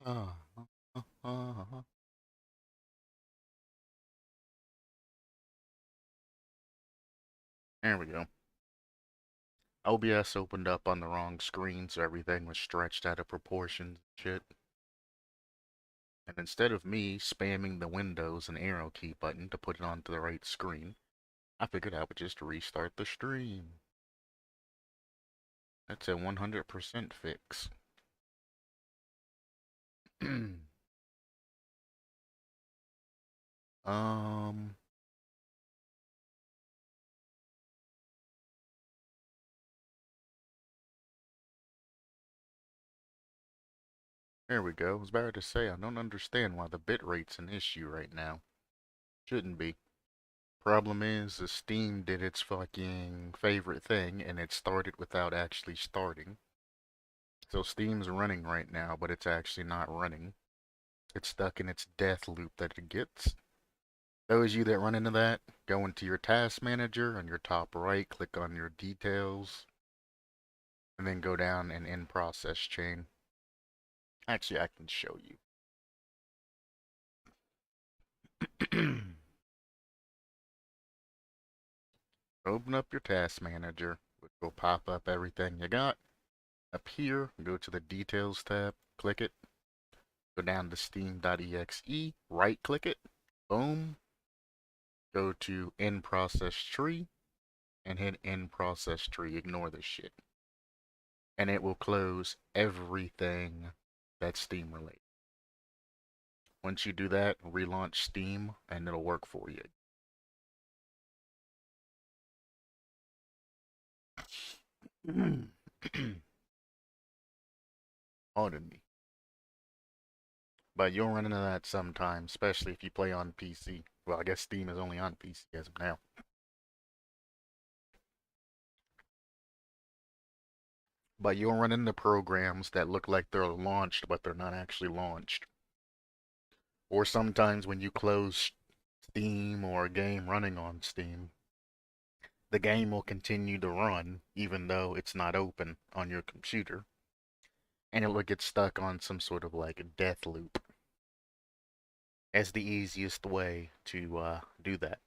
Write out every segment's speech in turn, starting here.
Uh, There we go. OBS opened up on the wrong screen, so everything was stretched out of proportions and shit. And instead of me spamming the Windows and arrow key button to put it onto the right screen, I figured I would just restart the stream. That's a 100% fix. um, there we go. I was about to say, I don't understand why the bitrate's an issue right now. Shouldn't be. Problem is Steam did its fucking favorite thing, and it started without actually starting. So Steam's running right now, but it's actually not running. It's stuck in its death loop that it gets. Those of you that run into that, go into your task manager on your top right, click on your details, and then go down and in process chain. Actually, I can show you. Open up your task manager, which will pop up everything you got. Up here, go to the details tab, click it, go down to steam.exe, right click it, boom, go to in process tree, and hit in process tree. Ignore this shit. And it will close everything that's Steam related. Once you do that, relaunch Steam and it'll work for you. Pardon me. But you'll run into that sometimes, especially if you play on PC. Well, I guess Steam is only on PC as of now. But you'll run into programs that look like they're launched, but they're not actually launched. Or sometimes when you close Steam or a game running on Steam, the game will continue to run even though it's not open on your computer. And it'll get stuck on some sort of like a death loop as the easiest way to do that.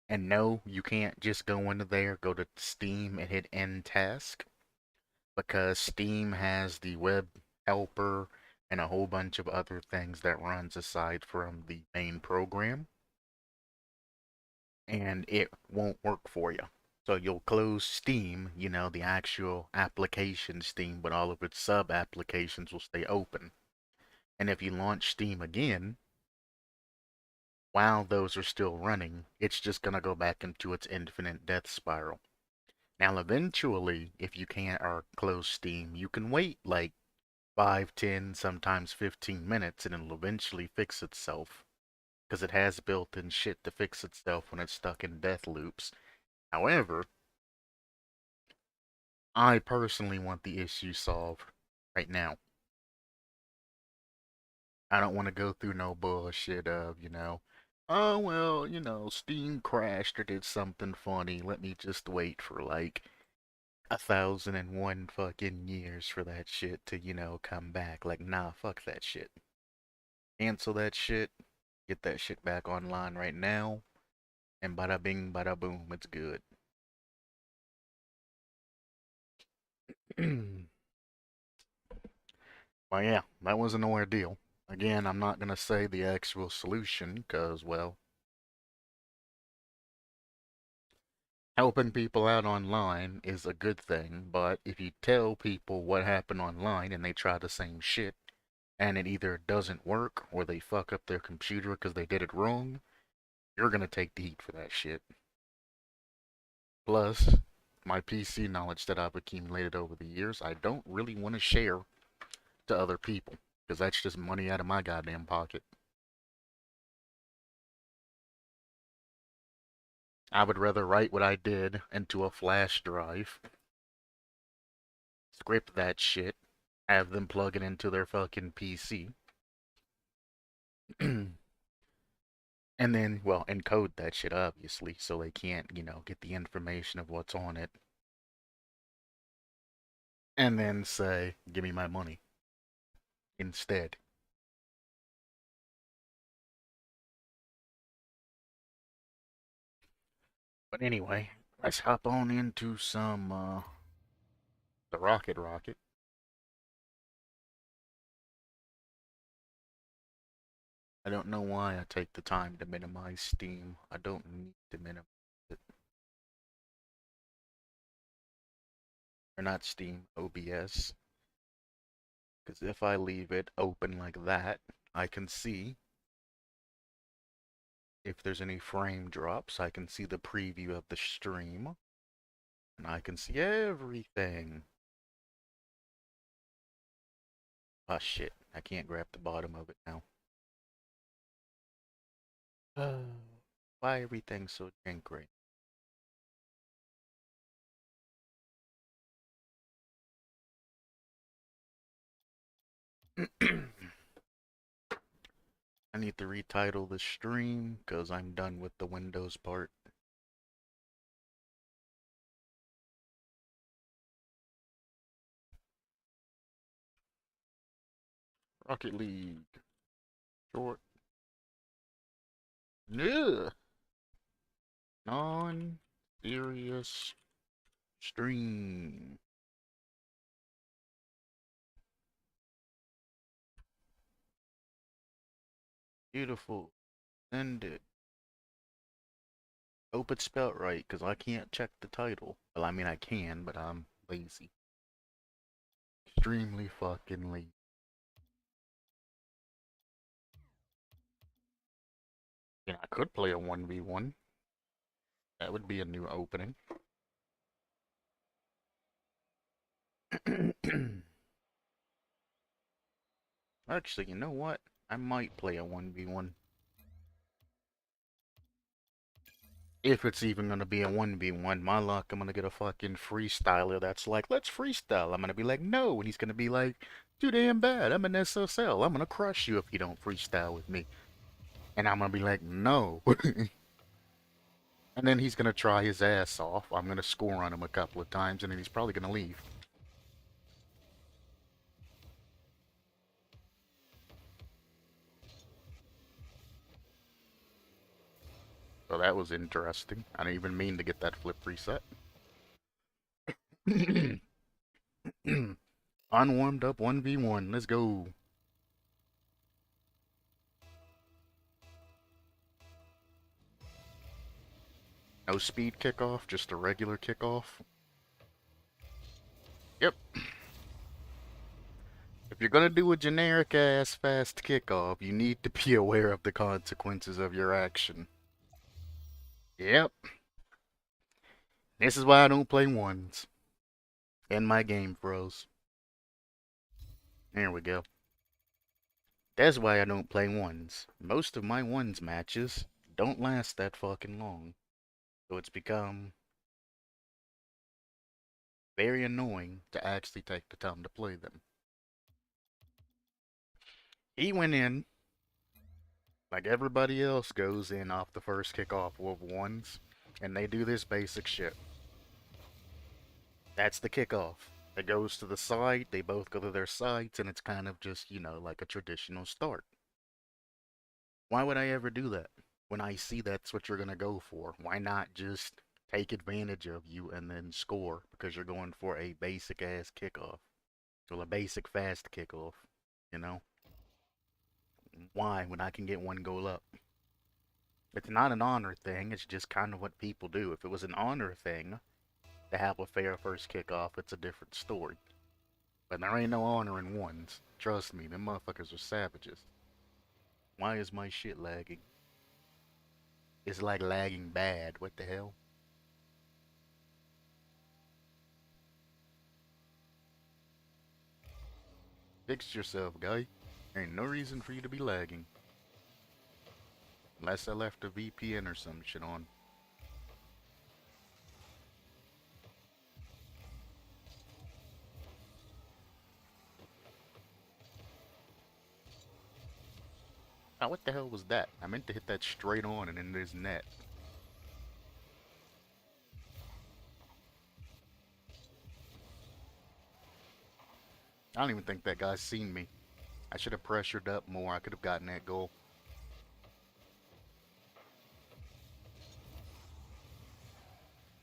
And no, you can't just go into there, go to Steam and hit end task because Steam has the web helper and a whole bunch of other things that runs aside from the main program, and it won't work for you. So you'll close Steam, you know, the actual application Steam, but all of its sub applications will stay open. And if you launch Steam again, while those are still running, it's just gonna go back into its infinite death spiral. Now, eventually, if you can't or close Steam, you can wait like 5, 10, sometimes 15 minutes, and it'll eventually fix itself. Because it has built-in shit to fix itself when it's stuck in death loops. However, I personally want the issue solved right now. I don't want to go through no bullshit of, oh, well, Steam crashed or did something funny. Let me just wait for like 1,001 fucking years for that shit to, come back. Like, nah, fuck that shit. Cancel that shit. Get that shit back online right now. And bada bing, bada boom, it's good. Well, yeah, that was an ordeal. Again, I'm not gonna say the actual solution, because, well, helping people out online is a good thing, but if you tell people what happened online and they try the same shit, and it either doesn't work or they fuck up their computer because they did it wrong, you're gonna take the heat for that shit. Plus, my PC knowledge that I've accumulated over the years, I don't really want to share to other people, because that's just money out of my goddamn pocket. I would rather write what I did into a flash drive, script that shit, have them plug it into their fucking PC, and then, well, encode that shit, obviously, so they can't, get the information of what's on it, and then say, give me my money. instead. But anyway, let's hop on into some the Rocket. I don't know why I take the time to minimize Steam. I don't need to minimize it. Or not Steam, OBS. Because if I leave it open like that, I can see if there's any frame drops. I can see the preview of the stream. And I can see everything. Ah, shit. I can't grab the bottom of it now. Why everything so janky? I need to retitle the stream because I'm done with the Windows part. Rocket League. Short. Ugh. Non-serious stream. Beautiful. Send it. Hope it's spelled right, because I can't check the title. Well, I mean, I can, but I'm lazy. Extremely fucking lazy. Yeah, I could play a 1v1. That would be a new opening. Actually, you know what? I might play a 1v1. If it's even gonna be a 1v1, my luck, I'm gonna get a fucking freestyler that's like, let's freestyle. I'm gonna be like, no. And he's gonna be like, too damn bad. I'm an SSL. I'm gonna crush you if you don't freestyle with me. And I'm gonna be like, no. And then he's gonna try his ass off. I'm gonna score on him a couple of times, and then he's probably gonna leave. So that was interesting. I didn't even mean to get that flip reset. Unwarmed up 1v1. Let's go. No speed kickoff, just a regular kickoff. Yep. If you're gonna do a generic ass fast kickoff, you need to be aware of the consequences of your action. Yep. This is why I don't play ones. In my game, bros. There we go. That's why I don't play ones. Most of my ones matches don't last that fucking long. So it's become very annoying to actually take the time to play them. He went in like everybody else goes in off the first kickoff with ones, and they do this basic shit. That's the kickoff. It goes to the side, they both go to their sides, and it's kind of just, you know, like a traditional start. Why would I ever do that? When I see that's what you're gonna go for, why not just take advantage of you and then score because you're going for a basic ass kickoff? So a basic fast kickoff, you know? Why when I can get one goal up? It's not an honor thing, it's just kind of what people do. If it was an honor thing to have a fair first kickoff, it's a different story. But there ain't no honor in ones. Trust me, them motherfuckers are savages. Why is my shit lagging? It's like lagging bad. What the hell? Fix yourself, guy. There ain't no reason for you to be lagging. Unless I left a VPN or some shit on. Oh, what the hell was that? I meant to hit that straight on and in this net. I don't even think that guy's seen me. I should have pressured up more. I could have gotten that goal.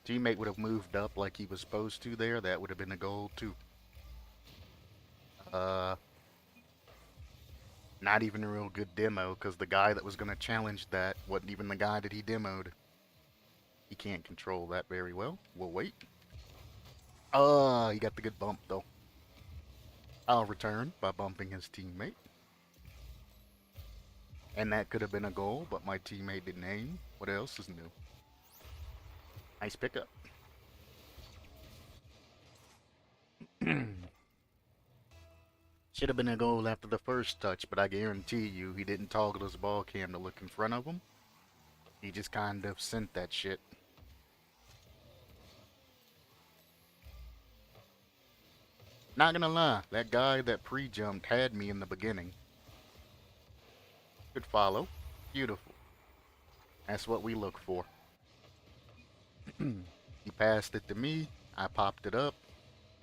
Teammate would have moved up like he was supposed to there. That would have been a goal too. Uh, Not even a real good demo because the guy that was going to challenge that wasn't even the guy that he demoed. He can't control that very well. We'll wait. He got the good bump though. I'll return by bumping his teammate. And that could have been a goal, but my teammate didn't aim. What else is new? Nice pickup. Should have been a goal after the first touch, but I guarantee you he didn't toggle his ball cam to look in front of him. He just kind of sent that shit. Not gonna lie, that guy that pre-jumped had me in the beginning. Good follow. Beautiful. That's what we look for. He passed it to me. I popped it up.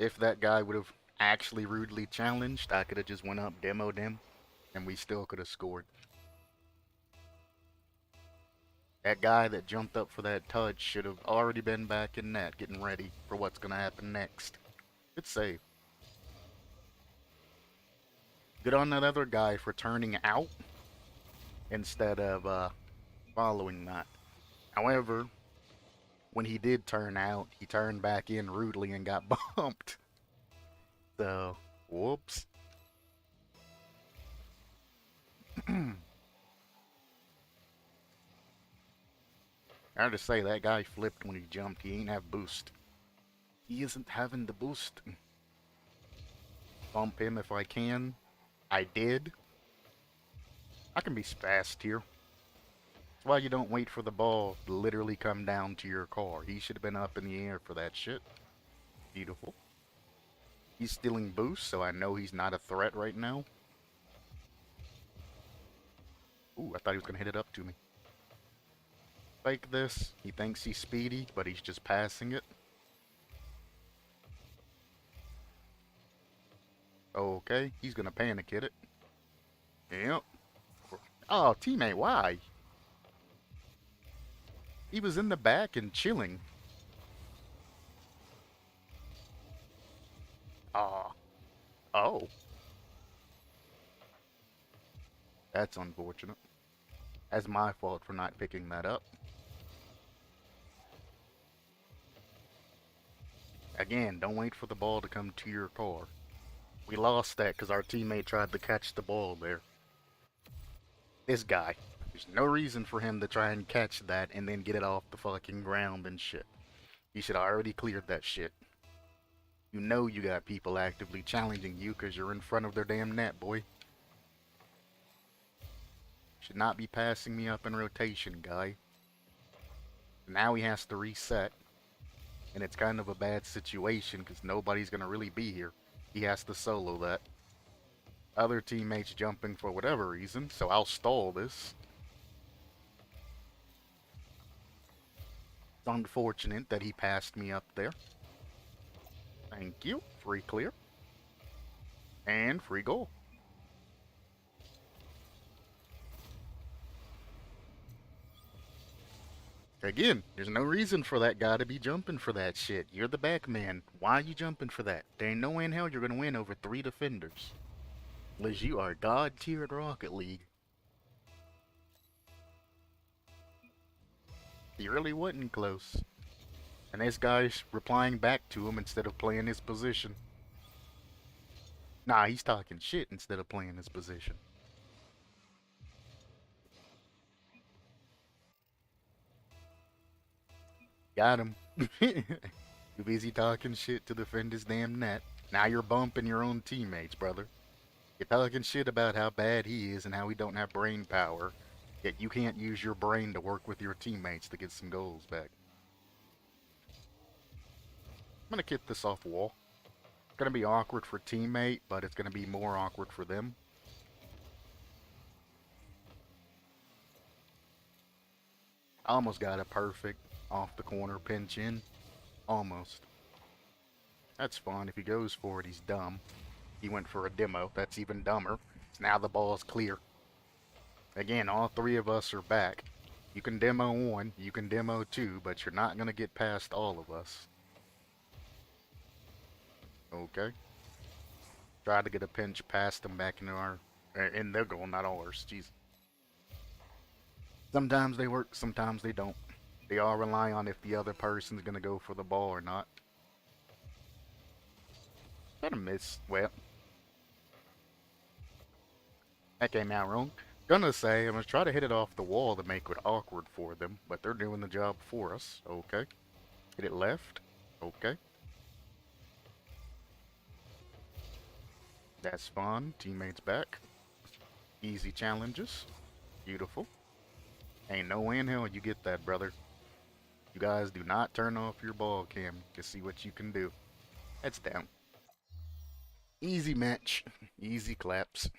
If that guy would have actually rudely challenged, I could have just went up, demoed him, and we still could have scored. That guy that jumped up for that touch should have already been back in net, getting ready for what's going to happen next. Good save. Good on that other guy for turning out instead of following that. However, when he did turn out, he turned back in rudely and got bumped. So, whoops. I have to say, that guy flipped when he jumped. He ain't have boost. He isn't having the boost. Bump him if I can. I did. I can be fast here. That's why you don't wait for the ball to literally come down to your car. He should have been up in the air for that shit. Beautiful. He's stealing boost, so I know he's not a threat right now. Ooh, I thought he was gonna hit it up to me. Fake this. He thinks he's speedy, but he's just passing it. Okay, he's gonna panic hit it. Yep. Oh, teammate, why? He was in the back and chilling. Oh. That's unfortunate. That's my fault for not picking that up. Again, don't wait for the ball to come to your car. We lost that because our teammate tried to catch the ball there. This guy. There's no reason for him to try and catch that and then get it off the fucking ground and shit. He should have already cleared that shit. You know you got people actively challenging you because you're in front of their damn net, boy. Should not be passing me up in rotation, guy. Now he has to reset. And it's kind of a bad situation because nobody's going to really be here. He has to solo that. Other teammates jumping for whatever reason, so I'll stall this. It's unfortunate that he passed me up there. Thank you. Free clear. And free goal. Again, there's no reason for that guy to be jumping for that shit. You're the back man. Why are you jumping for that? There ain't no way in hell you're gonna win over 3 defenders. Unless you are God tier at Rocket League. He really wasn't close. And this guy's replying back to him instead of playing his position. Nah, he's talking shit instead of playing his position. Got him. Too busy talking shit to defend his damn net. Now you're bumping your own teammates, brother. You're talking shit about how bad he is and how he don't have brain power. Yet you can't use your brain to work with your teammates to get some goals back. I'm gonna kick this off wall. It's gonna be awkward for teammate, but it's gonna be more awkward for them. I almost got it perfect off the corner, pinch in. Almost. That's fine. If he goes for it, he's dumb. He went for a demo. That's even dumber. Now the ball's clear. Again, all three of us are back. You can demo one, you can demo two, but you're not gonna get past all of us. Okay. Try to get a pinch past them back into in their goal, not ours. Jeez. Sometimes they work, sometimes they don't. They all rely on if the other person's gonna go for the ball or not. Got a miss. Well, that came out wrong. Gonna say, I'm gonna try to hit it off the wall to make it awkward for them, but they're doing the job for us. Okay. Hit it left. Okay. That's fun. Teammates back. Easy challenges. Beautiful. Ain't no way in hell you get that, brother. You guys do not turn off your ball cam to see what you can do. Heads down. Easy match. Easy claps.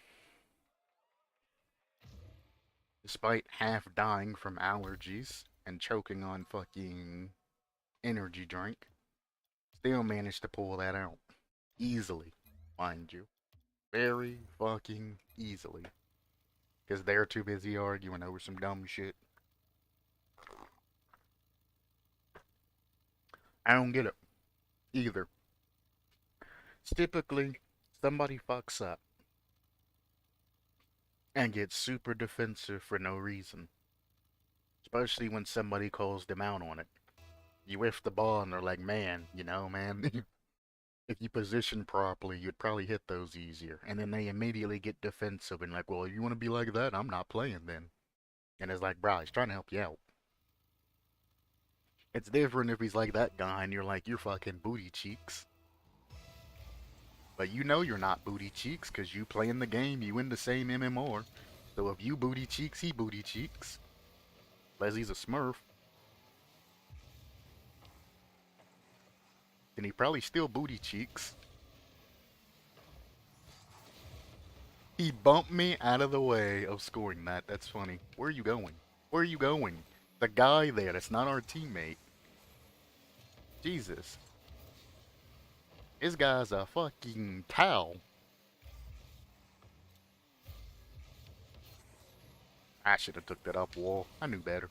Despite half dying from allergies and choking on fucking energy drink, still managed to pull that out. Easily, mind you. Very fucking easily. Because they're too busy arguing over some dumb shit. I don't get it. Either. It's typically, somebody fucks up and gets super defensive for no reason. Especially when somebody calls them out on it. You whiff the ball and they're like, man, you know, man, if you position properly, you'd probably hit those easier. And then they immediately get defensive and like, well, you want to be like that? I'm not playing then. And it's like, bro, he's trying to help you out. It's different if he's like that guy and you're like, you're fucking booty cheeks. But you know you're not booty cheeks because you play in the game, you in the same MMR. So if you booty cheeks, he booty cheeks. Unless he's a smurf. Then he probably still booty cheeks. He bumped me out of the way of scoring that. That's funny. Where are you going? Where are you going? The guy there, that's not our teammate. Jesus. This guy's a fucking towel. I should have took that up wall. I knew better.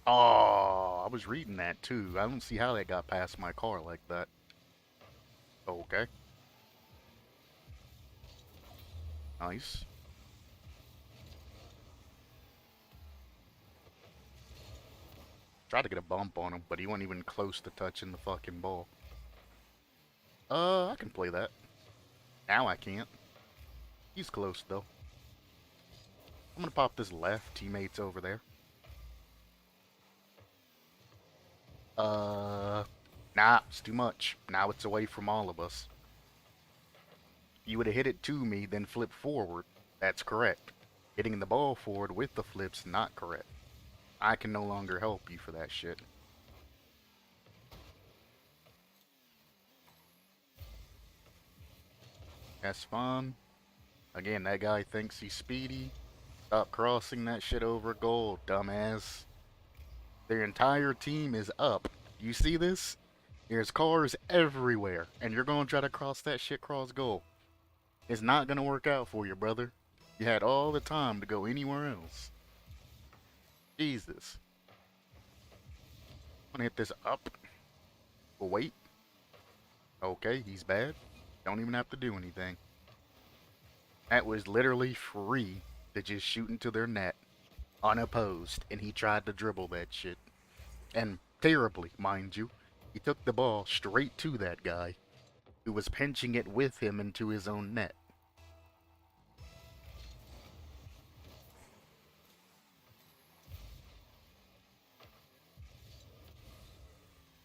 Oh, I was reading that too. I don't see how that got past my car like that. Okay. Nice. Tried to get a bump on him, but he wasn't even close to touching the fucking ball. I can play that. Now I can't. He's close though. I'm gonna pop this left. Teammates over there. Nah, it's too much. Now it's away from all of us. You would have hit it to me, then flip forward. That's correct. Hitting the ball forward with the flip's not correct. I can no longer help you for that shit. That's fun. Again, that guy thinks he's speedy. Stop crossing that shit over goal, dumbass. Their entire team is up. You see this? There's cars everywhere, and you're gonna try to cross that shit cross goal. It's not gonna work out for you, brother. You had all the time to go anywhere else. Jesus. I'm gonna hit this up. We'll wait. Okay, he's bad. Don't even have to do anything. That was literally free to just shoot into their net, unopposed, and he tried to dribble that shit. And terribly, mind you. He took the ball straight to that guy, who was pinching it with him into his own net.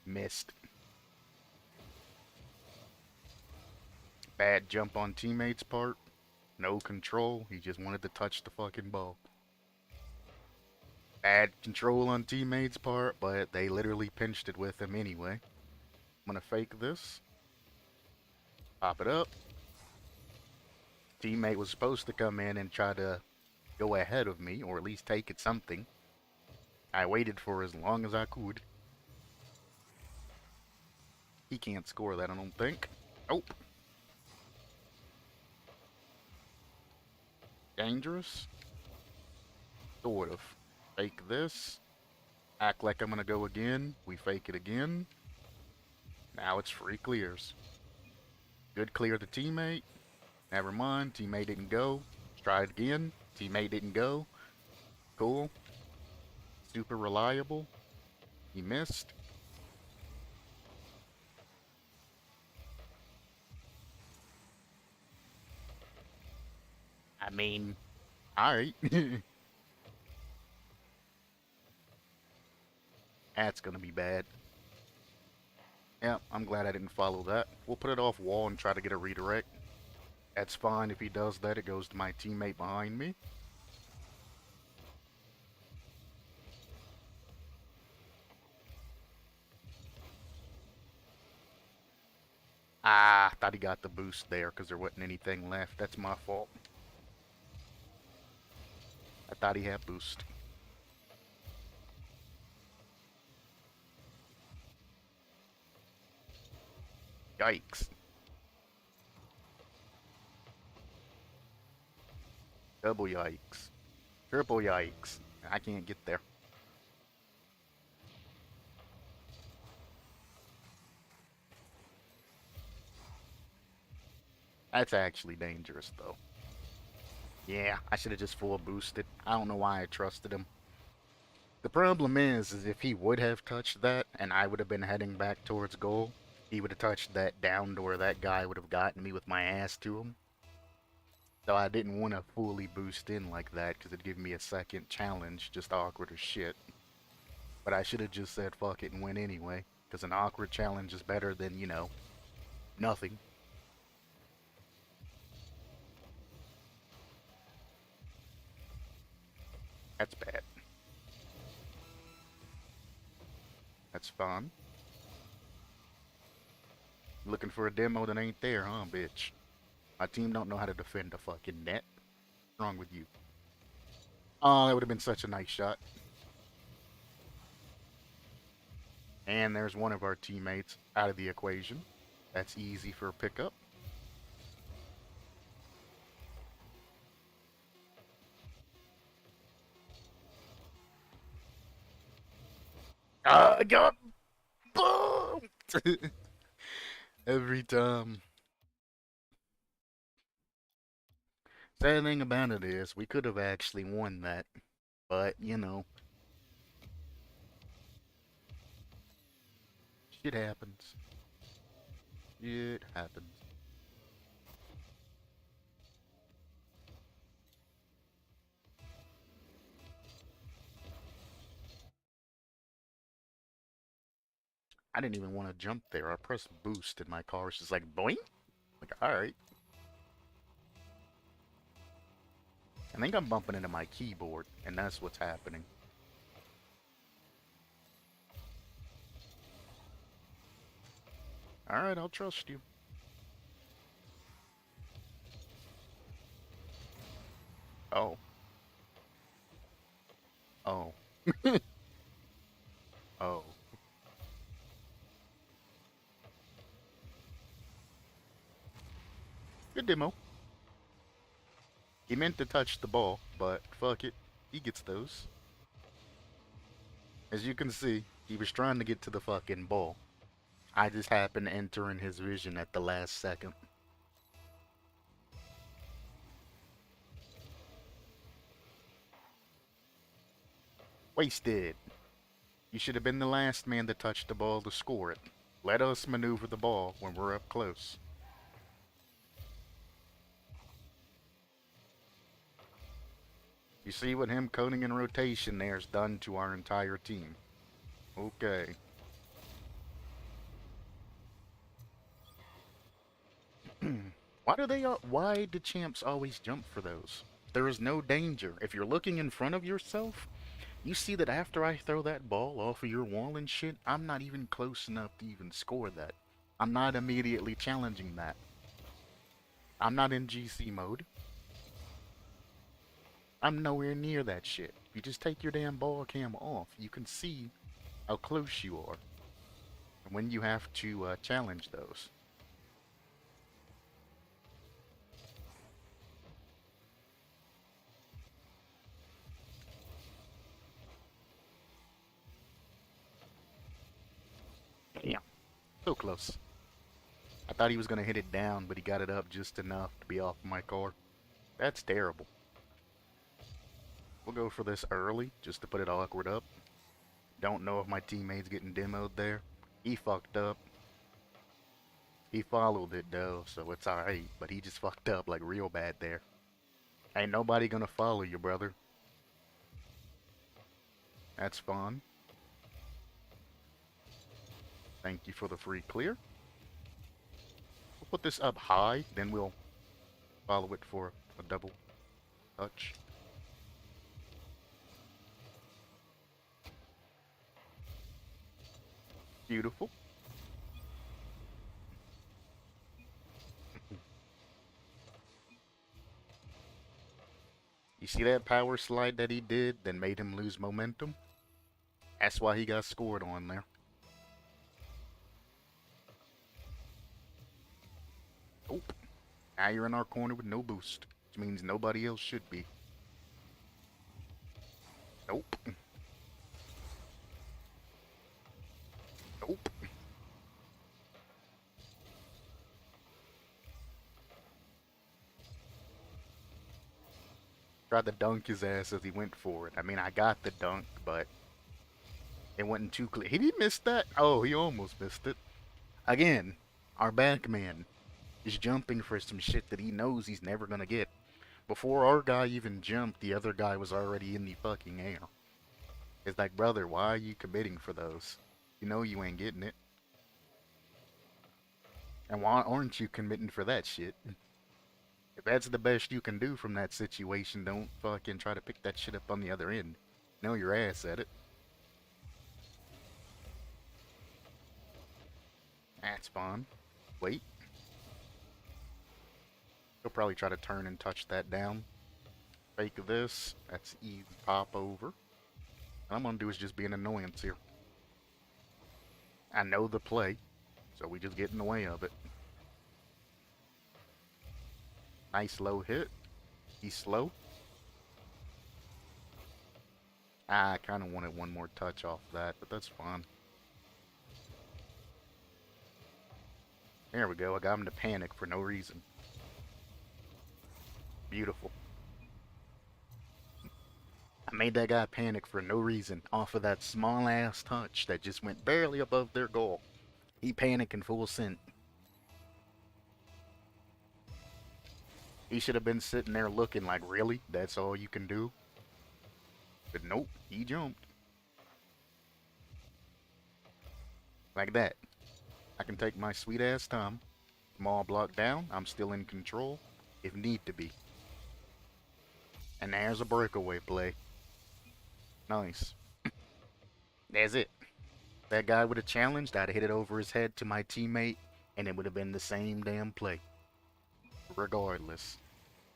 Missed. Bad jump on teammates' part. No control. He just wanted to touch the fucking ball. Bad control on teammates' part, but they literally pinched it with him anyway. I'm gonna fake this. Pop it up. Teammate was supposed to come in and try to go ahead of me, or at least take it something. I waited for as long as I could. He can't score that, I don't think. Nope. Dangerous? Sort of. Fake this. Act like I'm gonna go again. We fake it again. Now it's free clears. Good clear the teammate. Never mind, teammate didn't go. Let's try it again. Teammate didn't go. Cool. Super reliable. He missed. I mean, alright. That's gonna be bad. Yeah, I'm glad I didn't follow that. We'll put it off wall and try to get a redirect. That's fine. If he does that, it goes to my teammate behind me. Ah, I thought he got the boost there because there wasn't anything left. That's my fault. I thought he had boost. Yikes. Double yikes. Triple yikes. I can't get there. That's actually dangerous, though. Yeah, I should have just full boosted. I don't know why I trusted him. The problem is if he would have touched that and I would have been heading back towards goal, he would have touched that down to where that guy would have gotten me with my ass to him. So I didn't want to fully boost in like that because it'd give me a second challenge, just awkward as shit. But I should have just said fuck it and went anyway, because an awkward challenge is better than, you know, nothing. That's bad. That's fun. Looking for a demo that ain't there, huh, bitch? My team don't know how to defend a fucking net. What's wrong with you? Oh, that would have been such a nice shot. And there's one of our teammates out of the equation. That's easy for a pickup. I got bombed! Every time. Sad thing about it is, we could have actually won that. But, you know, shit happens. Shit happens. I didn't even want to jump there. I pressed boost and my car was just like, boing? Like, alright. I think I'm bumping into my keyboard, and that's what's happening. Alright, I'll trust you. Oh. Oh. Oh. Good demo. He meant to touch the ball, but fuck it. He gets those. As you can see, he was trying to get to the fucking ball. I just happened to enter in his vision at the last second. Wasted. You should have been the last man to touch the ball to score it. Let us maneuver the ball when we're up close. You see what him coding in rotation there's done to our entire team. Okay. Why do champs always jump for those? There is no danger. If you're looking in front of yourself, you see that after I throw that ball off of your wall and shit, I'm not even close enough to even score that. I'm not immediately challenging that. I'm not in GC mode. I'm nowhere near that shit. You just take your damn ball cam off. You can see how close you are and when you have to challenge those. Damn, so close. I thought he was gonna hit it down, but he got it up just enough to be off my car. That's terrible. We'll go for this early, just to put it awkward up. Don't know if my teammate's getting demoed there. He fucked up. He followed it though, so it's alright, but he just fucked up like real bad there. Ain't nobody gonna follow you, brother. That's fun. Thank you for the free clear. We'll put this up high, then we'll follow it for a double touch. Beautiful. You see that power slide that he did that made him lose momentum? That's why he got scored on there. Nope. Now you're in our corner with no boost, which means nobody else should be. Nope. Nope. Tried to dunk his ass as he went for it. I mean, I got the dunk, but it wasn't too clear. He didn't miss that. Oh, he almost missed it. Again, our back man is jumping for some shit that he knows he's never gonna get. Before our guy even jumped, the other guy was already in the fucking air. It's like, brother, why are you committing for those? You know you ain't getting it. And why aren't you committing for that shit? If that's the best you can do from that situation, don't fucking try to pick that shit up on the other end. Know your ass at it. That's fine. Wait. He'll probably try to turn and touch that down. Fake this. That's easy pop over. What I'm gonna do is just be an annoyance here. I know the play, so we just get in the way of it. Nice low hit. He's slow. I kind of wanted one more touch off that, but that's fine. There we go. I got him to panic for no reason. Beautiful. I made that guy panic for no reason off of that small ass touch that just went barely above their goal. He panicked in full sent. He should have been sitting there looking like, really? That's all you can do? But nope, he jumped. Like that. I can take my sweet ass time. Small block down, I'm still in control, if need to be. And there's a breakaway play. Nice. That's it. That guy would have challenged, I'd have hit it over his head to my teammate, and it would have been the same damn play. Regardless.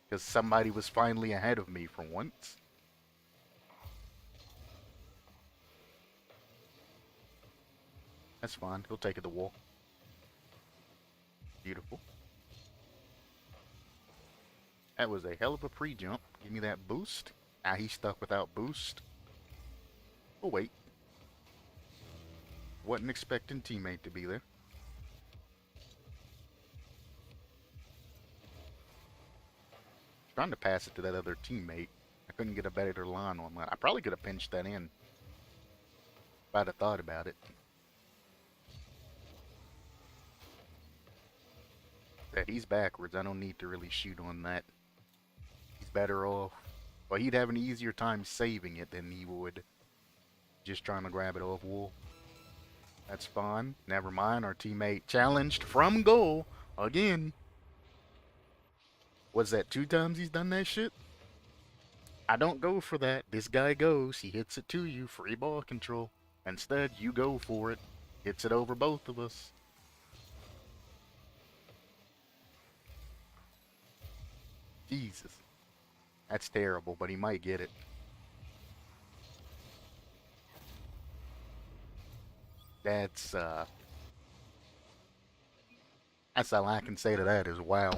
Because somebody was finally ahead of me for once. That's fine. He'll take it to wall. Beautiful. That was a hell of a pre-jump. Give me that boost. Now he's stuck without boost. Oh, wait. Wasn't expecting teammate to be there. Trying to pass it to that other teammate. I couldn't get a better line on that. I probably could have pinched that in if I'd have thought about it. Yeah, he's backwards. I don't need to really shoot on that. He's better off. Well, he'd have an easier time saving it than he would just trying to grab it off wall. That's fine. Never mind. Our teammate challenged from goal again. Was that 2 times he's done that shit? I don't go for that. This guy goes. He hits it to you. Free ball control. Instead, you go for it. Hits it over both of us. Jesus. That's terrible, but he might get it. That's that's all I can say to that is wow.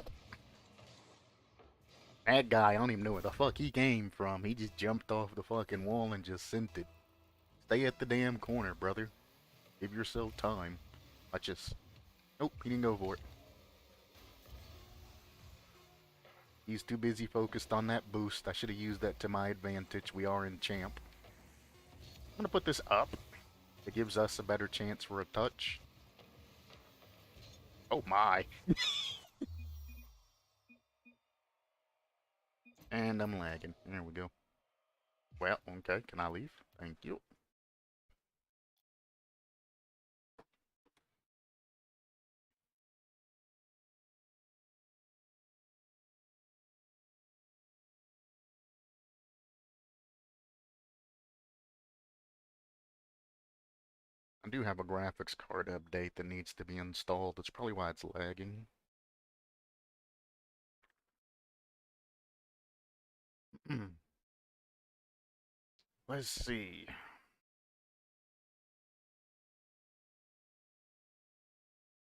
That guy, I don't even know where the fuck he came from. He just jumped off the fucking wall and just sent it. Stay at the damn corner, brother. Give yourself time. I just nope, he didn't go for it. He's too busy focused on that boost. I should have used that to my advantage. We are in champ. I'm gonna put this up. It gives us a better chance for a touch. Oh my. And I'm lagging. There we go. Well, okay. Can I leave? Thank you. I do have a graphics card update that needs to be installed. That's probably why it's lagging. Let's see.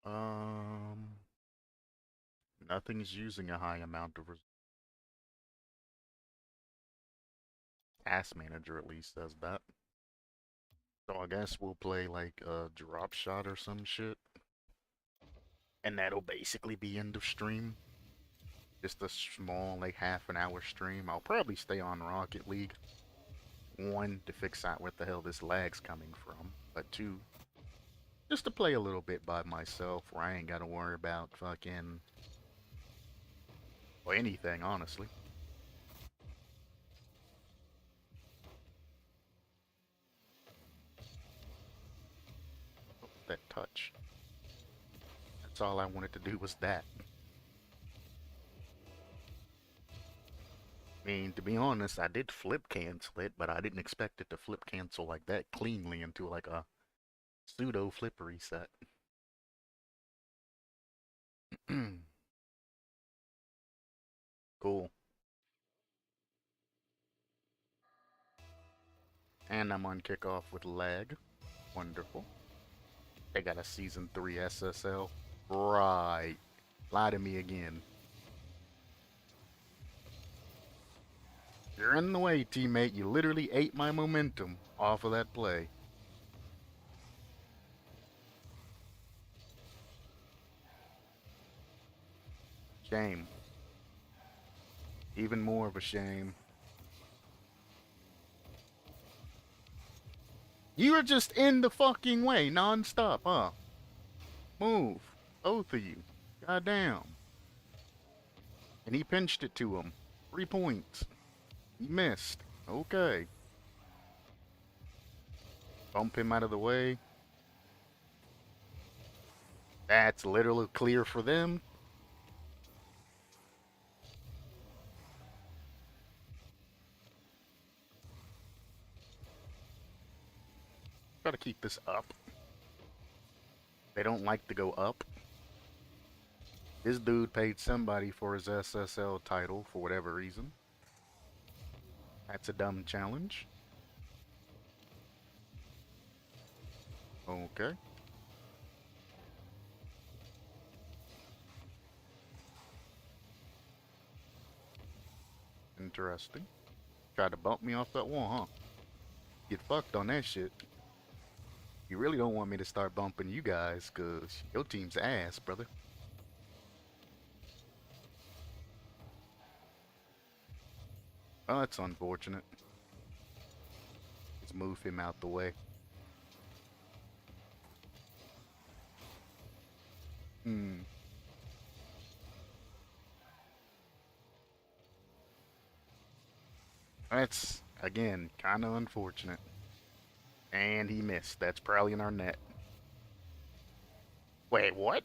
Um, Nothing's using a high amount of task manager at least says that. So I guess we'll play like a drop shot or some shit. And that'll basically be end of stream. Just a small, like half an hour stream. I'll probably stay on Rocket League. One, to fix out where the hell this lag's coming from. But two, just to play a little bit by myself where I ain't gotta worry about fucking or anything, honestly. Oh, that touch. That's all I wanted to do was that. I mean, to be honest, I did flip cancel it, but I didn't expect it to flip cancel like that cleanly into like a pseudo flip reset. Cool. And I'm on kickoff with lag. Wonderful. They got a season 3 SSL. Right. Lie to me again. You're in the way, teammate. You literally ate my momentum off of that play. Shame. Even more of a shame. You are just in the fucking way non-stop, huh? Move. Both of you. Goddamn. And he pinched it to him. 3 points. He missed. Okay. Bump him out of the way. That's literally clear for them. Gotta keep this up. They don't like to go up. This dude paid somebody for his SSL title for whatever reason. That's a dumb challenge. Okay. Interesting. Tried to bump me off that wall, huh? Get fucked on that shit. You really don't want me to start bumping you guys, cause your team's ass, brother. Oh, that's unfortunate. Let's move him out the way. Hmm. That's, again, kinda unfortunate. And he missed. That's probably in our net. Wait, what?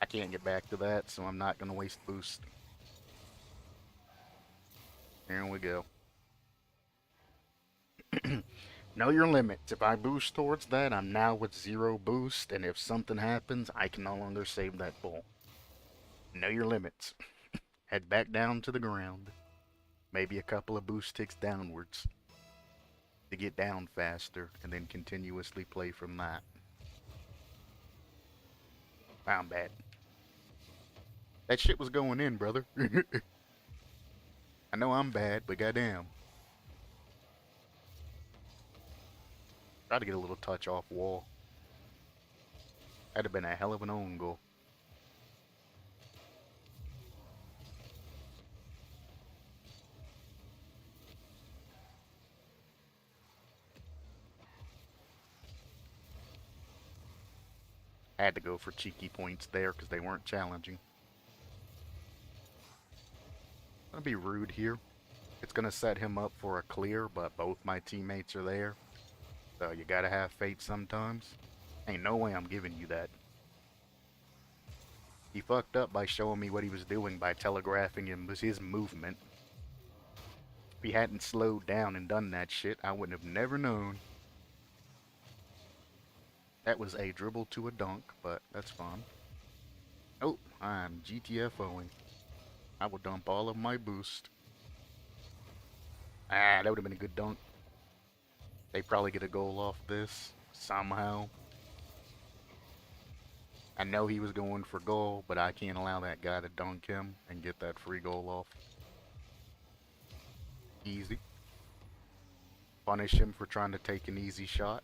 I can't get back to that, so I'm not gonna waste boost. Here we go. Know your limits. If I boost towards that, I'm now with 0 boost, and if something happens, I can no longer save that ball. Know your limits. Head back down to the ground. Maybe a couple of boost ticks downwards to get down faster, and then continuously play from that. I'm bad. That shit was going in, brother. I know I'm bad, but goddamn. Try to get a little touch off wall. That'd have been a hell of an own goal. Had to go for cheeky points there because they weren't challenging. I'm gonna be rude here. It's gonna set him up for a clear, but both my teammates are there. So you gotta have faith sometimes. Ain't no way I'm giving you that. He fucked up by showing me what he was doing by telegraphing him his movement. If he hadn't slowed down and done that shit, I wouldn't have never known. That was a dribble to a dunk, but that's fine. Oh, I'm GTFOing. I will dump all of my boost. Ah, that would have been a good dunk. They probably get a goal off this somehow. I know he was going for goal, but I can't allow that guy to dunk him and get that free goal off. Easy. Punish him for trying to take an easy shot.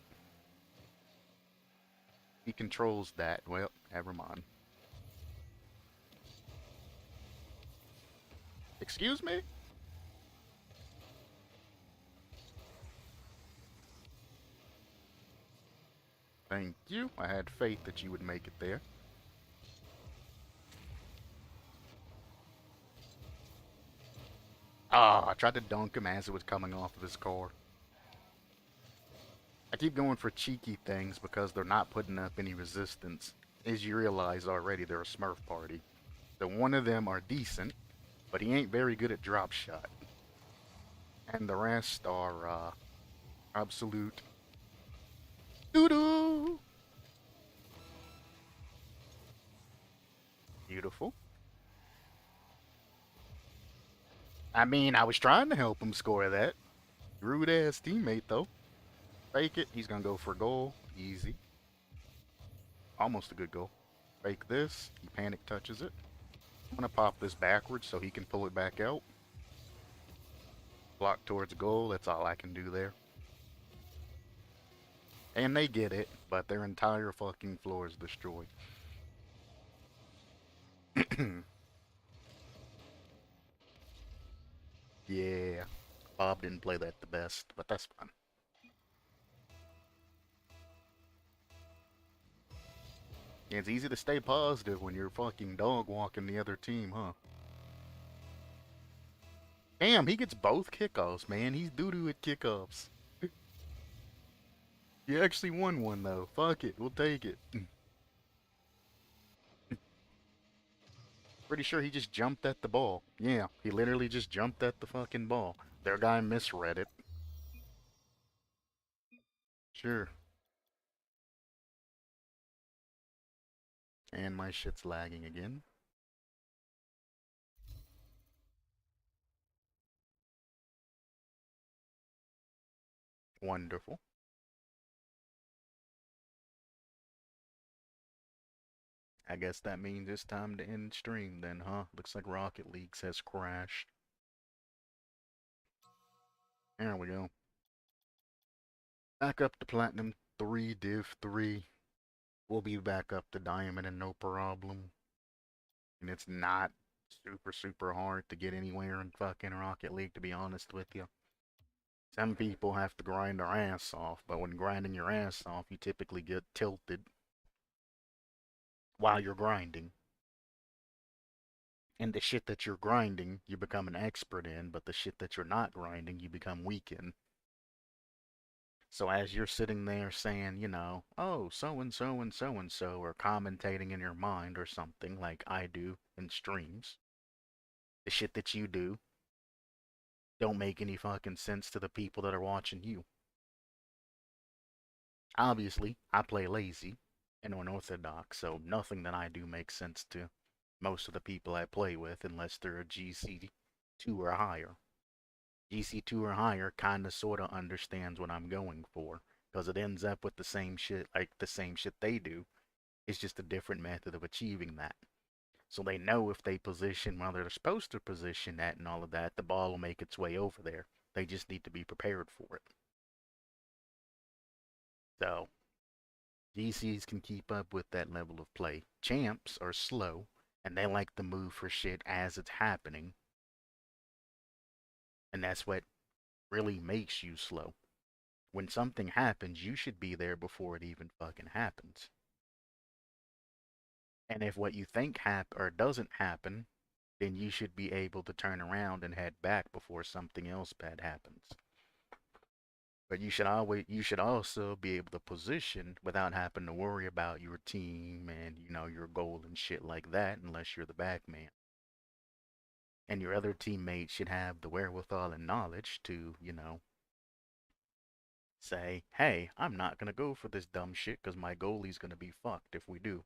He controls that. Well, never mind. Excuse me? Thank you. I had faith that you would make it there. Ah, I tried to dunk him as it was coming off of his car. I keep going for cheeky things because they're not putting up any resistance. As you realize already, they're a Smurf party. So one of them are decent, but he ain't very good at drop shot. And the rest are, absolute doo-doo. Beautiful. I mean, I was trying to help him score that. Rude ass teammate though. Fake it. He's gonna go for a goal. Easy. Almost a good goal. Fake this. He panic touches it. I'm gonna pop this backwards so he can pull it back out. Block towards goal. That's all I can do there. And they get it, but their entire fucking floor is destroyed. Yeah. Bob didn't play that the best, but that's fine. Yeah, it's easy to stay positive when you're fucking dog walking the other team, huh? Damn, he gets both kickoffs, man. He's doo-doo at kickoffs. He actually won one, though. Fuck it, we'll take it. Pretty sure he just jumped at the ball. Yeah, he literally just jumped at the fucking ball. Their guy misread it. Sure. And my shit's lagging again. Wonderful. I guess that means it's time to end stream then, huh? Looks like Rocket League has crashed. There we go. Back up to Platinum 3, Div 3. We'll be back up to Diamond and no problem. And it's not super hard to get anywhere in fucking Rocket League, to be honest with you. Some people have to grind their ass off, but when grinding your ass off, you typically get tilted while you're grinding. And the shit that you're grinding, you become an expert in, but the shit that you're not grinding, you become weak in. So as you're sitting there saying, you know, oh, so and so and so and so, or commentating in your mind or something like I do in streams, the shit that you do don't make any fucking sense to the people that are watching you. Obviously, I play lazy and unorthodox, so nothing that I do makes sense to most of the people I play with unless they're a GC2 or higher. GC2 or higher kind of sort of understands what I'm going for because it ends up with the same shit, like the same shit they do. It's just a different method of achieving that. So they know if they position while they're supposed to position that and all of that, the ball will make its way over there. They just need to be prepared for it. So GCs can keep up with that level of play. Champs are slow and they like to move for shit as it's happening. And that's what really makes you slow. When something happens, you should be there before it even fucking happens. And if what you think or doesn't happen, then you should be able to turn around and head back before something else bad happens. But you should also be able to position without having to worry about your team and your goal and shit like that unless you're the back man. And your other teammates should have the wherewithal and knowledge to, say, hey, I'm not gonna go for this dumb shit because my goalie's gonna be fucked if we do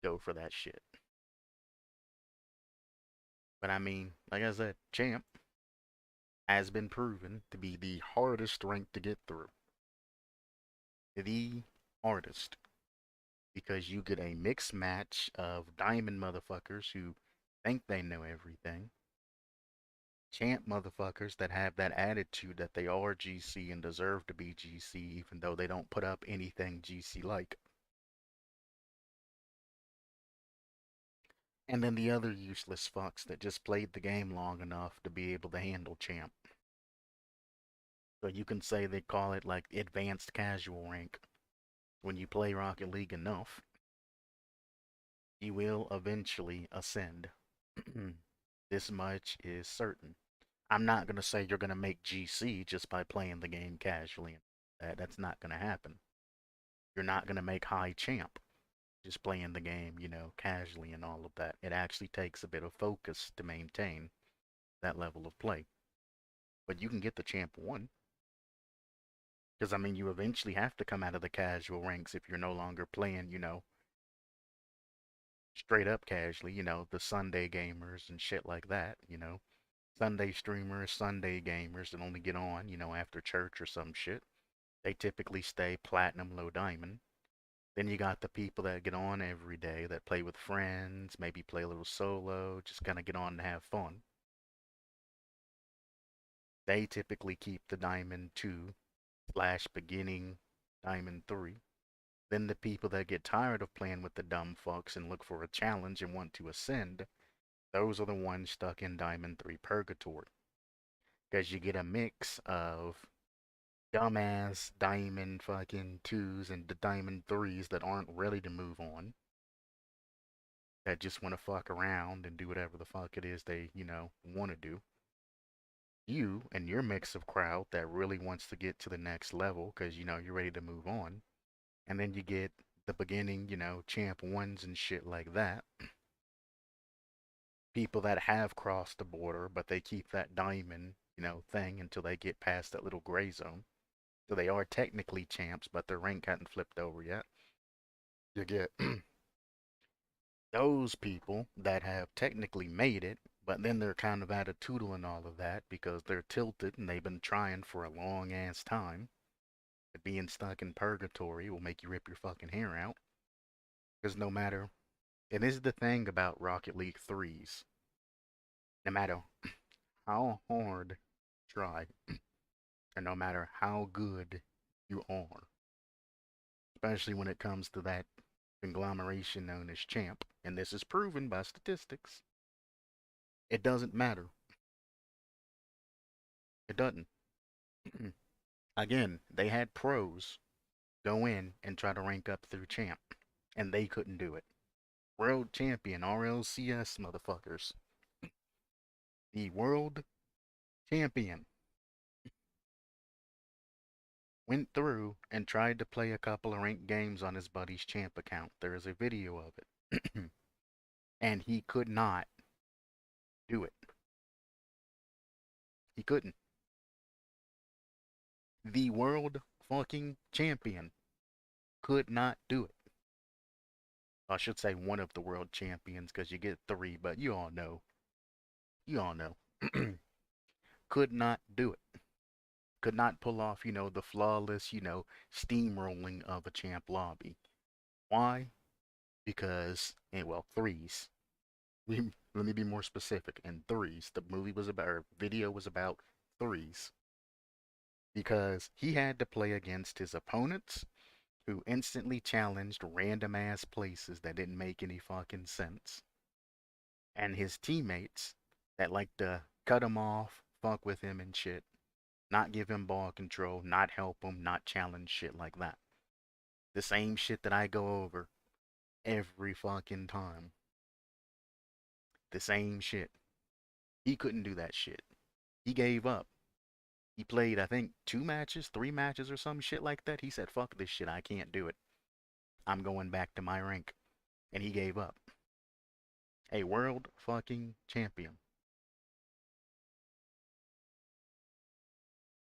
go for that shit. But I mean, like I said, champ has been proven to be the hardest rank to get through. The hardest. Because you get a mixed match of diamond motherfuckers who think they know everything, champ motherfuckers that have that attitude that they are GC and deserve to be GC even though they don't put up anything GC like. And then the other useless fucks that just played the game long enough to be able to handle champ. So you can say they call it like advanced casual rank. When you play Rocket League enough, you will eventually ascend. This much is certain. I'm not going to say you're going to make GC just by playing the game casually. That's not going to happen. You're not going to make high champ just playing the game, casually and all of that. It actually takes a bit of focus to maintain that level of play. But you can get the champ 1. Because, I mean, you eventually have to come out of the casual ranks if you're no longer playing, straight up casually, the Sunday gamers and shit like that. Sunday streamers, Sunday gamers that only get on, after church or some shit. They typically stay platinum, low diamond. Then you got the people that get on every day that play with friends, maybe play a little solo, just kind of get on to have fun. They typically keep the diamond 2 slash beginning diamond 3. Then the people that get tired of playing with the dumb fucks and look for a challenge and want to ascend, those are the ones stuck in diamond 3 purgatory. Because you get a mix of dumbass diamond fucking 2s and the diamond 3s that aren't ready to move on, that just want to fuck around and do whatever the fuck it is they, want to do. You and your mix of crowd that really wants to get to the next level because, you're ready to move on. And then you get the beginning, champ 1s and shit like that. People that have crossed the border, but they keep that diamond, thing until they get past that little gray zone. So they are technically champs, but their rank hadn't flipped over yet. You get those people that have technically made it, but then they're kind of attitudinal and all of that because they're tilted and they've been trying for a long ass time. But being stuck in purgatory will make you rip your fucking hair out. Because no matter, and this is the thing about Rocket League 3s, no matter how hard you try, and no matter how good you are, especially when it comes to that conglomeration known as champ, and this is proven by statistics, it doesn't matter. It doesn't. Again, they had pros go in and try to rank up through champ, and they couldn't do it. World champion RLCS motherfuckers. The world champion went through and tried to play a couple of ranked games on his buddy's champ account. There is a video of it. And he could not do it. He couldn't. The world fucking champion could not do it. I should say one of the world champions because you get 3, but you all know. You all know. could not do it. Could not pull off, the flawless, steamrolling of a champ lobby. Why? Because, well, threes. Let me be more specific. In threes, the movie was about, or video was about threes. Because he had to play against his opponents who instantly challenged random ass places that didn't make any fucking sense, and his teammates that liked to cut him off, fuck with him and shit, not give him ball control, not help him, not challenge shit like that. The same shit that I go over every fucking time. The same shit. He couldn't do that shit. He gave up. He played, I think, 2 matches, 3 matches, or some shit like that. He said, fuck this shit, I can't do it. I'm going back to my rank. And he gave up. A world fucking champion.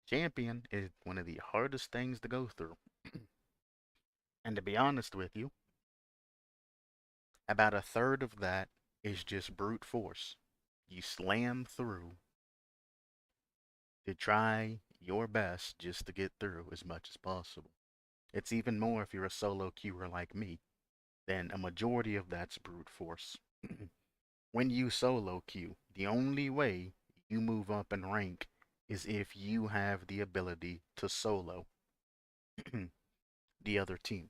Champion is one of the hardest things to go through. And to be honest with you, about a third of that is just brute force. You slam through to try your best just to get through as much as possible. It's even more if you're a solo queuer like me. Then a majority of that's brute force. When you solo queue, the only way you move up in rank is if you have the ability to solo the other team.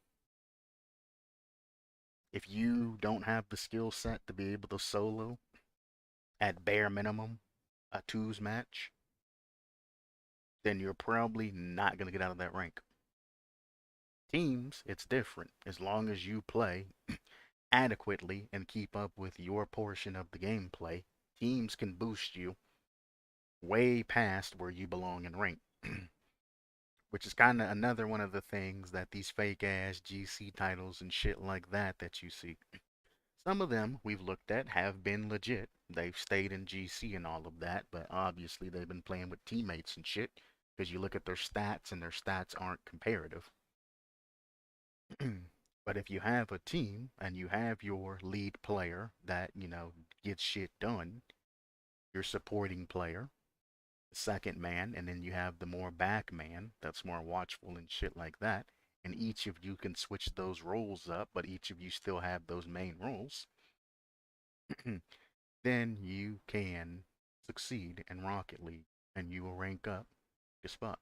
If you don't have the skill set to be able to solo, at bare minimum, a twos match, then you're probably not going to get out of that rank. Teams, it's different. As long as you play adequately and keep up with your portion of the gameplay, teams can boost you way past where you belong in rank. Which is kind of another one of the things that these fake ass GC titles and shit like that you see. Some of them we've looked at have been legit. They've stayed in GC and all of that, but obviously they've been playing with teammates and shit because you look at their stats and their stats aren't comparative. But if you have a team and you have your lead player that, gets shit done, your supporting player, second man, and then you have the more back man that's more watchful and shit like that, and each of you can switch those roles up, but each of you still have those main roles, then you can succeed in Rocket League and you will rank up your spot.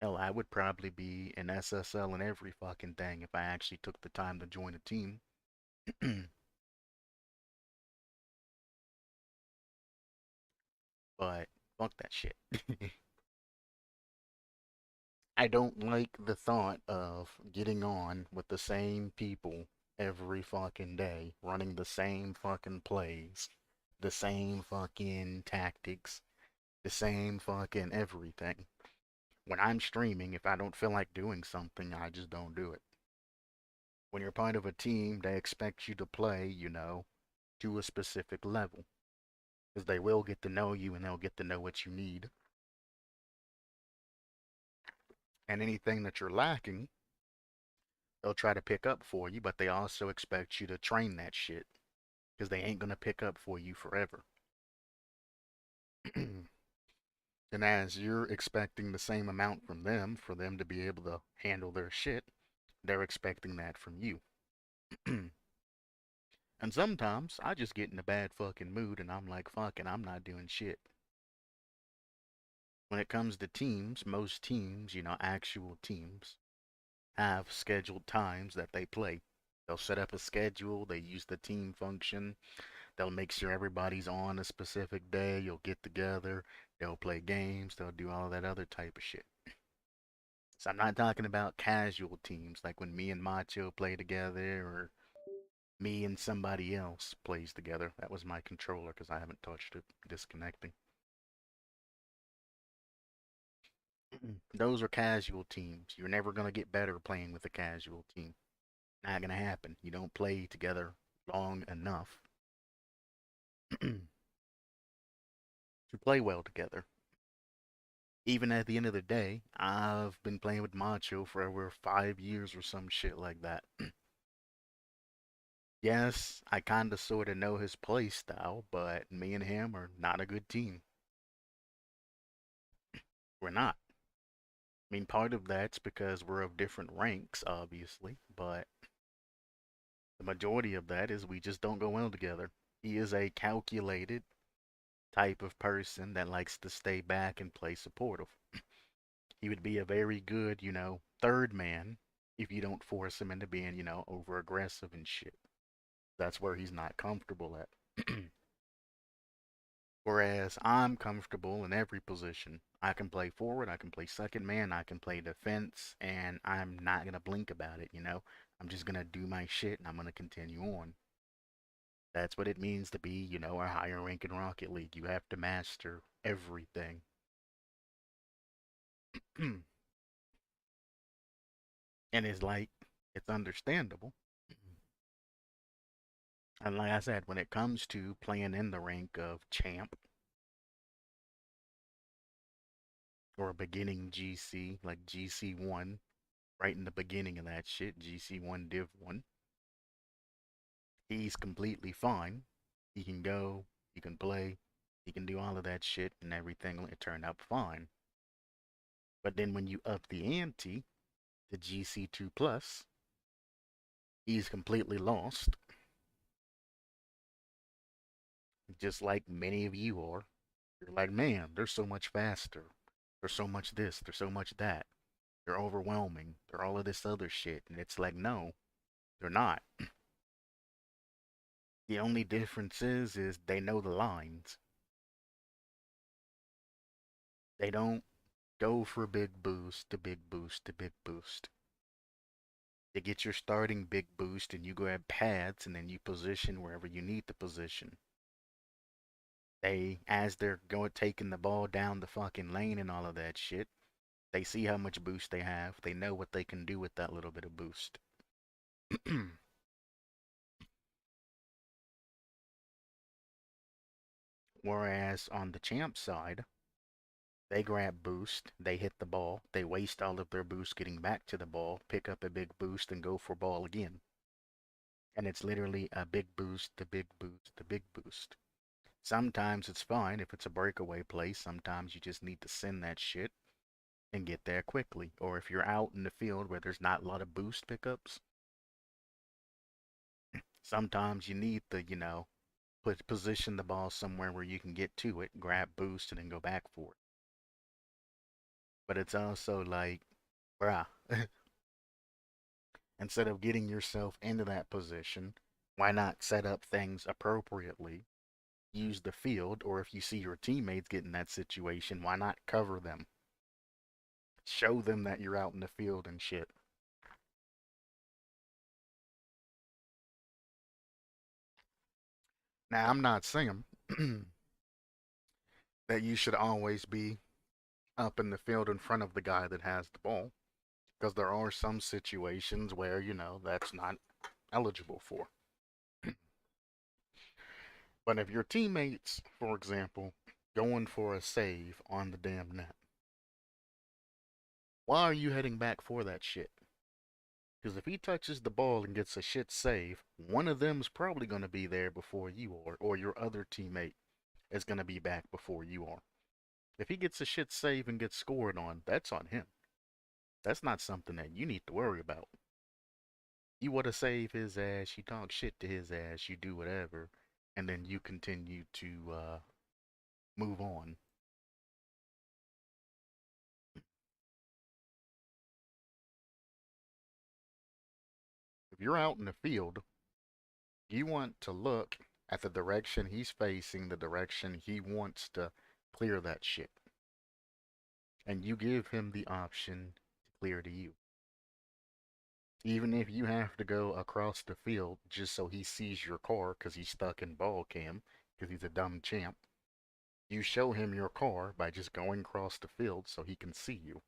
Hell, I would probably be in SSL and every fucking thing if I actually took the time to join a team. But fuck that shit. I don't like the thought of getting on with the same people every fucking day, running the same fucking plays, the same fucking tactics, the same fucking everything. When I'm streaming, if I don't feel like doing something, I just don't do it. When you're part of a team, they expect you to play, to a specific level. Because they will get to know you and they'll get to know what you need. And anything that you're lacking, they'll try to pick up for you, but they also expect you to train that shit. Because they ain't going to pick up for you forever. And as you're expecting the same amount from them for them to be able to handle their shit, they're expecting that from you. And sometimes I just get in a bad fucking mood and I'm like, fuck it, I'm not doing shit. When it comes to teams, most teams, actual teams, have scheduled times that they play. They'll set up a schedule, they use the team function, they'll make sure everybody's on a specific day, you'll get together, they'll play games, they'll do all that other type of shit. So I'm not talking about casual teams like when me and Macho play together or me and somebody else plays together. That was my controller because I haven't touched it. Disconnecting. Those are casual teams. You're never going to get better playing with a casual team. Not going to happen. You don't play together long enough to play well together. Even at the end of the day, I've been playing with Macho for over 5 years or some shit like that. Yes, I kinda sorta know his play style, but me and him are not a good team. We're not. I mean, part of that's because we're of different ranks, obviously, but the majority of that is we just don't go well together. He is a calculated type of person that likes to stay back and play supportive. He would be a very good, third man if you don't force him into being, over aggressive and shit. That's where he's not comfortable at. Whereas I'm comfortable in every position. I can play forward, I can play second man, I can play defense, and I'm not gonna blink about it. I'm just gonna do my shit and I'm gonna continue on. That's what it means to be, a higher rank in Rocket League. You have to master everything. And it's like, it's understandable. And like I said, when it comes to playing in the rank of champ or a beginning GC, like GC1, right in the beginning of that shit, GC1 Div 1, he's completely fine. He can go, he can play, he can do all of that shit, and everything will turn out fine. But then when you up the ante to GC2 Plus, he's completely lost, just like many of you are. You're like, man, they're so much faster. There's so much this, there's so much that. They're overwhelming. They're all of this other shit. And it's like, no, they're not. The only difference is they know the lines. They don't go for big boost to big boost to big boost. You get your starting big boost and you grab pads and then you position wherever you need to position. As they're going taking the ball down the fucking lane and all of that shit, they see how much boost they have. They know what they can do with that little bit of boost. Whereas on the champ side, they grab boost, they hit the ball, they waste all of their boost getting back to the ball, pick up a big boost, and go for ball again. And it's literally a big boost, the big boost, the big boost. Sometimes it's fine if it's a breakaway play. Sometimes you just need to send that shit and get there quickly. Or if you're out in the field where there's not a lot of boost pickups, sometimes you need to, position the ball somewhere where you can get to it, grab boost, and then go back for it. But it's also like, bruh, instead of getting yourself into that position, why not set up things appropriately? Use the field, or if you see your teammates get in that situation, why not cover them? Show them that you're out in the field and shit. Now, I'm not saying that you should always be up in the field in front of the guy that has the ball, because there are some situations where, that's not eligible for. But if your teammates, for example, going for a save on the damn net, why are you heading back for that shit? Because if he touches the ball and gets a shit save, one of them's probably going to be there before you are, or your other teammate is going to be back before you are. If he gets a shit save and gets scored on, that's on him. That's not something that you need to worry about. You want to save his ass, you talk shit to his ass, you do whatever, and then you continue to move on. If you're out in the field, you want to look at the direction he's facing, the direction he wants to clear that shit. And you give him the option to clear to you. Even if you have to go across the field just so he sees your car because he's stuck in ball cam because he's a dumb champ, you show him your car by just going across the field so he can see you.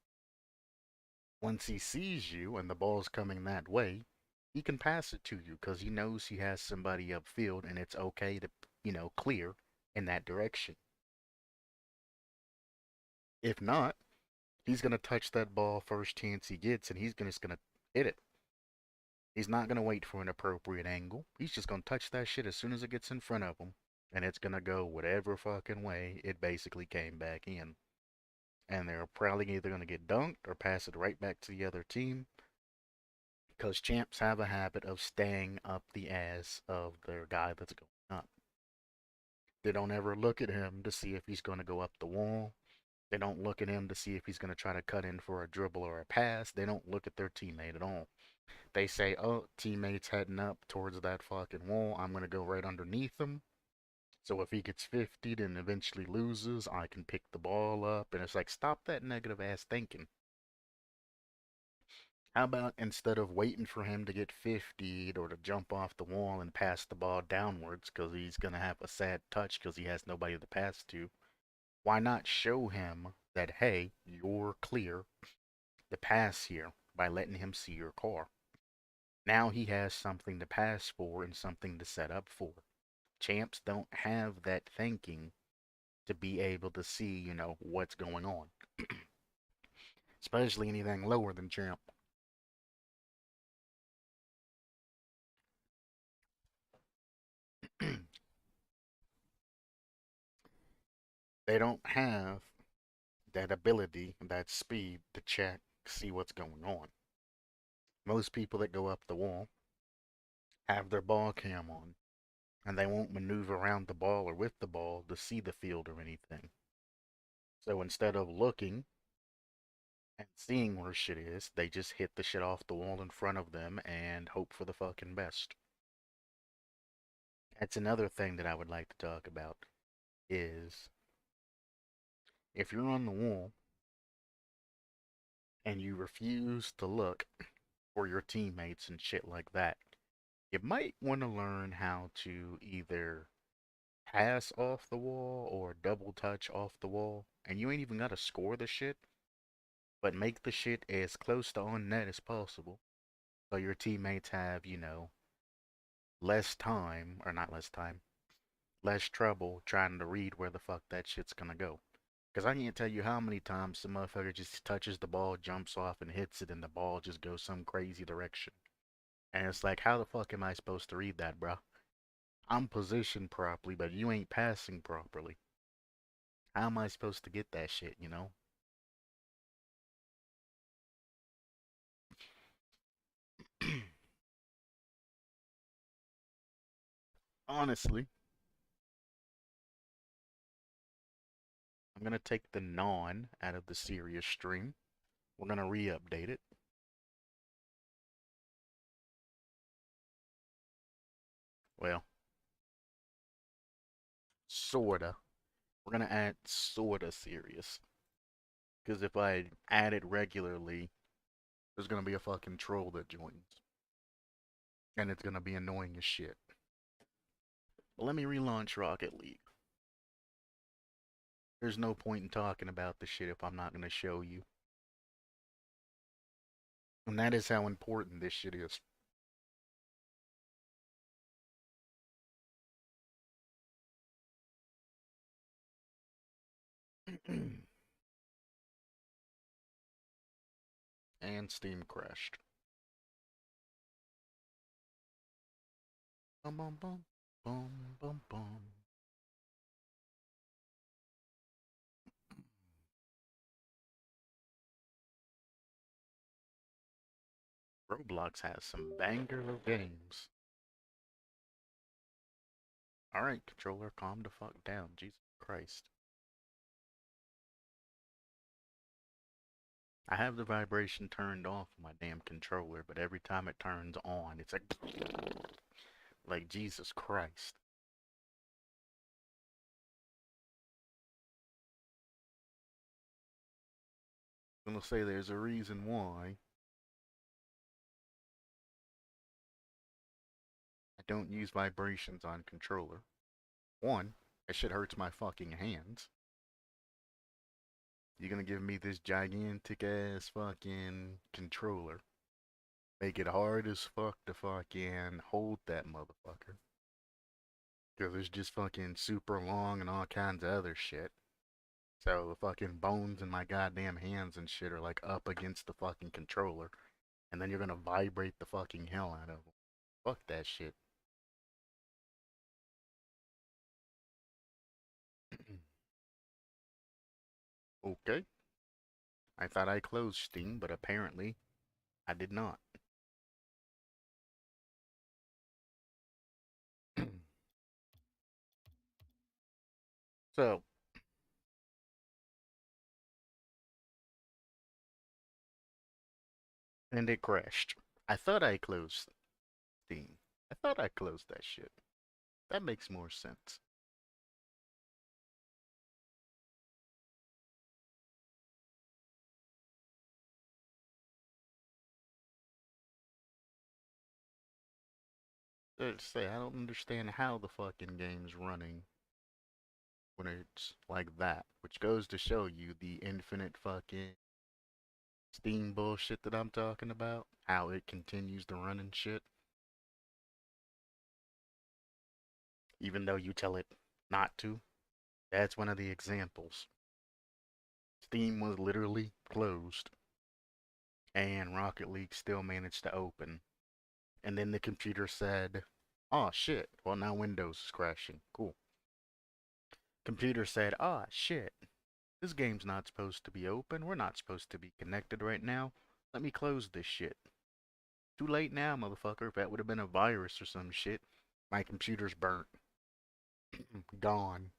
Once he sees you and the ball's coming that way, he can pass it to you because he knows he has somebody upfield and it's okay to, clear in that direction. If not, he's going to touch that ball first chance he gets and he's just going to hit it. He's not going to wait for an appropriate angle. He's just going to touch that shit as soon as it gets in front of him and it's going to go whatever fucking way it basically came back in. and they're probably either going to get dunked or pass it right back to the other team because champs have a habit of staying up the ass of their guy that's going up. They don't ever look at him to see if he's going to go up the wall. They don't look at him to see if he's going to try to cut in for a dribble or a pass. They don't look at their teammate at all. They say, oh, teammate's heading up towards that fucking wall. I'm going to go right underneath him. So if he gets 50'd and eventually loses, I can pick the ball up. And it's like, stop that negative ass thinking. How about instead of waiting for him to get 50'd or to jump off the wall and pass the ball downwards because he's going to have a sad touch because he has nobody to pass to, why not show him that, hey, you're clear to pass here by letting him see your car? Now he has something to pass for and something to set up for. Champs don't have that thinking to be able to see, what's going on, especially anything lower than champ. They don't have that ability, that speed to check, see what's going on. Most people that go up the wall have their ball cam on, and they won't maneuver around the ball or with the ball to see the field or anything. So instead of looking and seeing where shit is, they just hit the shit off the wall in front of them and hope for the fucking best. That's another thing that I would like to talk about is if you're on the wall and you refuse to look for your teammates and shit like that, you might want to learn how to either pass off the wall or double touch off the wall. And you ain't even got to score the shit, but make the shit as close to on net as possible. So your teammates have, less time, or not less time, less trouble trying to read where the fuck that shit's gonna go. Because I can't tell you how many times some motherfucker just touches the ball, jumps off, and hits it, and the ball just goes some crazy direction. And it's like, how the fuck am I supposed to read that, bro? I'm positioned properly, but you ain't passing properly. How am I supposed to get that shit? Honestly, I'm gonna take the non out of the serious stream. We're gonna re-update it. Well, sorta. We're gonna add sorta serious. Because if I add it regularly, there's gonna be a fucking troll that joins. And it's gonna be annoying as shit. But let me relaunch Rocket League. There's no point in talking about this shit if I'm not gonna show you. And that is how important this shit is. And Steam crashed. Bum bum bum. Bum bum bum. Roblox has some banger of games. Alright, controller, calm the fuck down. Jesus Christ. I have the vibration turned off on my damn controller, but every time it turns on, it's like Jesus Christ. I'm gonna say there's a reason why I don't use vibrations on controller. One, that shit hurts my fucking hands. You're gonna give me this gigantic ass fucking controller. Make it hard as fuck to fucking hold that motherfucker. Because it's just fucking super long and all kinds of other shit. So the fucking bones in my goddamn hands and shit are like up against the fucking controller. And then you're gonna vibrate the fucking hell out of them. Fuck that shit. Okay. I thought I closed Steam, but apparently I did not. So, and it crashed. I thought I closed Steam. I thought I closed that shit. That makes more sense. Say, I don't understand how the fucking game's running when it's like that, which goes to show you the infinite fucking Steam bullshit that I'm talking about. How it continues to run and shit, even though you tell it not to. That's one of the examples. Steam was literally closed, and Rocket League still managed to open. And then the computer said, "Oh shit, well now Windows is crashing. Cool." Computer said, "Ah shit, this game's not supposed to be open. We're not supposed to be connected right now. Let me close this shit." Too late now, motherfucker. If that would have been a virus or some shit, my computer's burnt. Gone.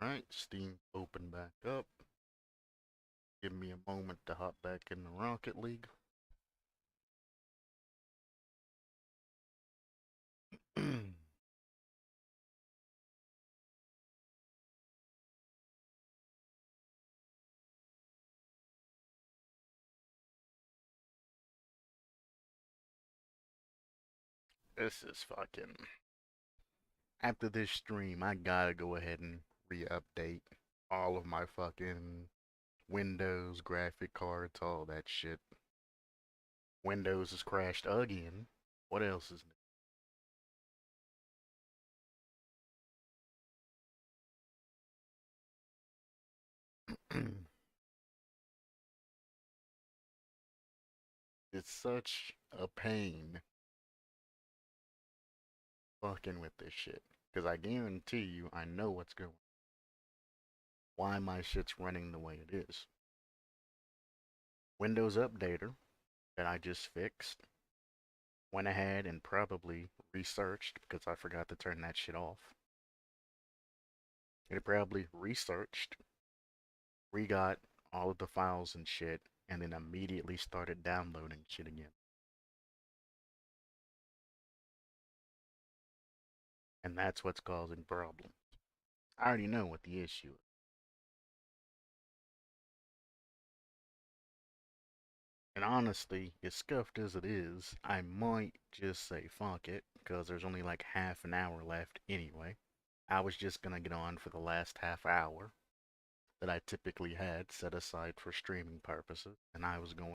Right, Steam open back up. Give me a moment to hop back in the Rocket League. This is fucking. After this stream, I gotta go ahead and re-update all of my fucking Windows, graphic cards, all that shit. Windows has crashed again. What else is new? It's such a pain fucking with this shit. Because I guarantee you, I know what's going why my shit's running the way it is. Windows Updater that I just fixed, went ahead and probably researched because I forgot to turn that shit off. It probably researched, re-got all of the files and shit, and then immediately started downloading shit again. And that's what's causing problems. I already know what the issue is. And honestly, as scuffed as it is, I might just say fuck it, because there's only like half an hour left anyway. I was just gonna get on for the last half hour that I typically had set aside for streaming purposes, and I was going